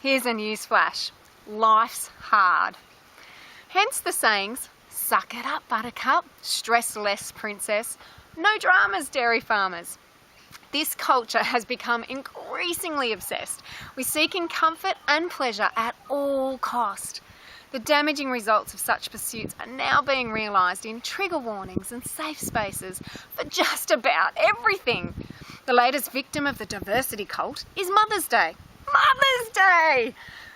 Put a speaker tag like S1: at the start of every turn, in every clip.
S1: Here's a newsflash. Life's hard. Hence the sayings, suck it up, buttercup, stress less, princess, no dramas, dairy farmers. This culture has become increasingly obsessed with seeking comfort and pleasure at all cost. The damaging results of such pursuits are now being realised in trigger warnings and safe spaces for just about everything. The latest victim of the diversity cult is Mother's Day. Mother's Day!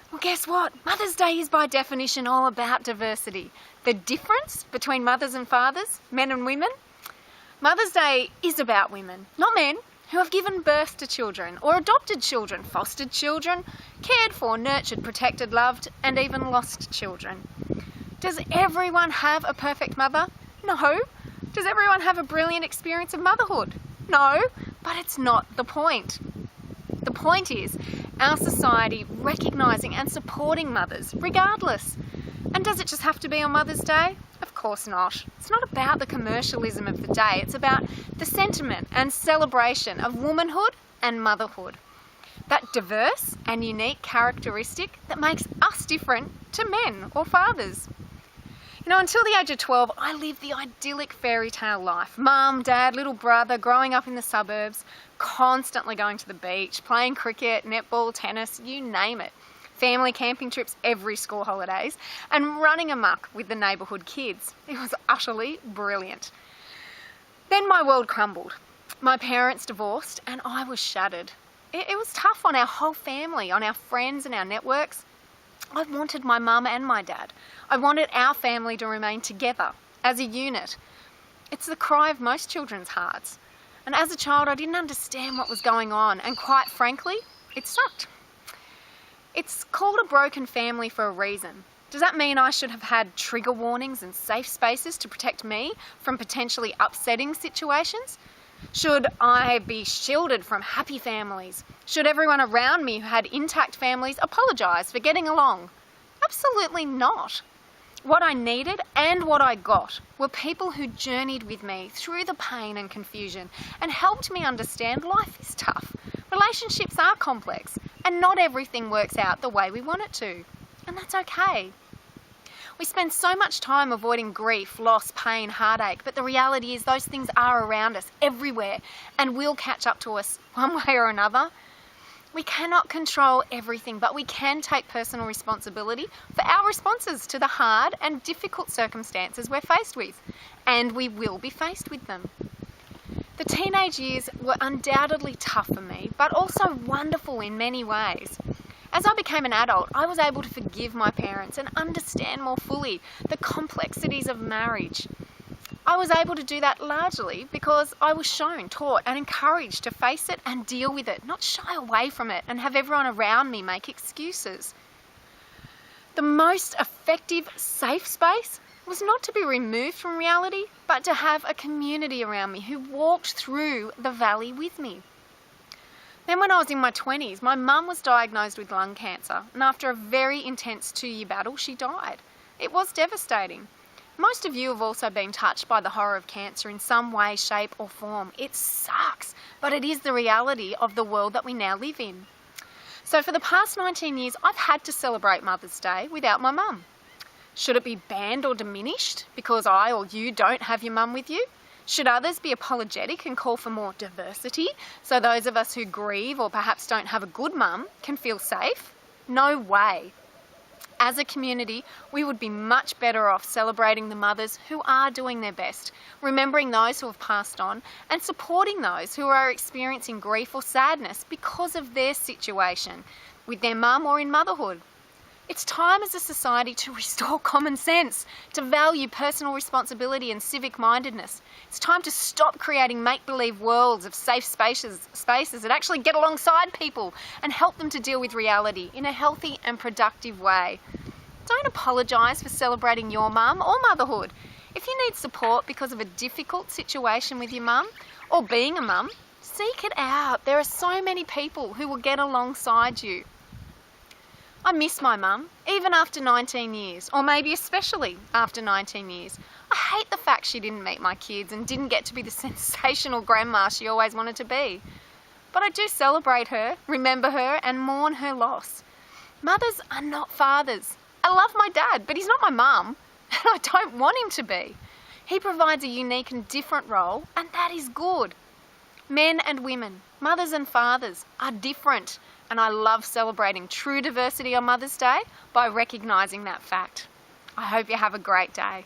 S1: Well, guess what? Mother's Day is by definition all about diversity. The difference between mothers and fathers, men and women? Mother's Day is about women, not men, who have given birth to children or adopted children, fostered children, cared for, nurtured, protected, loved, and even lost children. Does everyone have a perfect mother? No. Does everyone have a brilliant experience of motherhood? No, but it's not the point. The point is our society recognising and supporting mothers, regardless. And does it just have to be on Mother's Day? Of course not. It's not about the commercialism of the day. It's about the sentiment and celebration of womanhood and motherhood. That diverse and unique characteristic that makes us different to men or fathers. Until the age of 12, I lived the idyllic fairy tale life. Mum, dad, little brother, growing up in the suburbs, constantly going to the beach, playing cricket, netball, tennis, you name it. Family camping trips every school holidays, and running amok with the neighbourhood kids. It was utterly brilliant. Then my world crumbled. My parents divorced and I was shattered. It was tough on our whole family, on our friends and our networks. I wanted my mum and my dad. I wanted our family to remain together as a unit. It's the cry of most children's hearts. And as a child, I didn't understand what was going on, and quite frankly, it sucked. It's called a broken family for a reason. Does that mean I should have had trigger warnings and safe spaces to protect me from potentially upsetting situations? Should I be shielded from happy families? Should everyone around me who had intact families apologise for getting along? Absolutely not. What I needed and what I got were people who journeyed with me through the pain and confusion and helped me understand life is tough. Relationships are complex and not everything works out the way we want it to. And that's okay. We spend so much time avoiding grief, loss, pain, heartache, but the reality is those things are around us everywhere and will catch up to us one way or another. We cannot control everything, but we can take personal responsibility for our responses to the hard and difficult circumstances we're faced with, and we will be faced with them. The teenage years were undoubtedly tough for me, but also wonderful in many ways. As I became an adult, I was able to forgive my parents and understand more fully the complexities of marriage. I was able to do that largely because I was shown, taught and encouraged to face it and deal with it, not shy away from it and have everyone around me make excuses. The most effective safe space was not to be removed from reality, but to have a community around me who walked through the valley with me. Then when I was in my 20s, my mum was diagnosed with lung cancer, and after a very intense 2-year battle, she died. It was devastating. Most of you have also been touched by the horror of cancer in some way, shape or form. It sucks, but it is the reality of the world that we now live in. So for the past 19 years, I've had to celebrate Mother's Day without my mum. Should it be banned or diminished because I or you don't have your mum with you? Should others be apologetic and call for more diversity so those of us who grieve or perhaps don't have a good mum can feel safe? No way. As a community, we would be much better off celebrating the mothers who are doing their best, remembering those who have passed on, and supporting those who are experiencing grief or sadness because of their situation with their mum or in motherhood. It's time as a society to restore common sense, to value personal responsibility and civic mindedness. It's time to stop creating make-believe worlds of safe spaces that actually get alongside people and help them to deal with reality in a healthy and productive way. Don't apologise for celebrating your mum or motherhood. If you need support because of a difficult situation with your mum or being a mum, seek it out. There are so many people who will get alongside you. I miss my mum, even after 19 years, or maybe especially after 19 years. I hate the fact she didn't meet my kids and didn't get to be the sensational grandma she always wanted to be. But I do celebrate her, remember her, and mourn her loss. Mothers are not fathers. I love my dad, but he's not my mum, and I don't want him to be. He provides a unique and different role, and that is good. Men and women, mothers and fathers, are different, and I love celebrating true diversity on Mother's Day by recognising that fact. I hope you have a great day.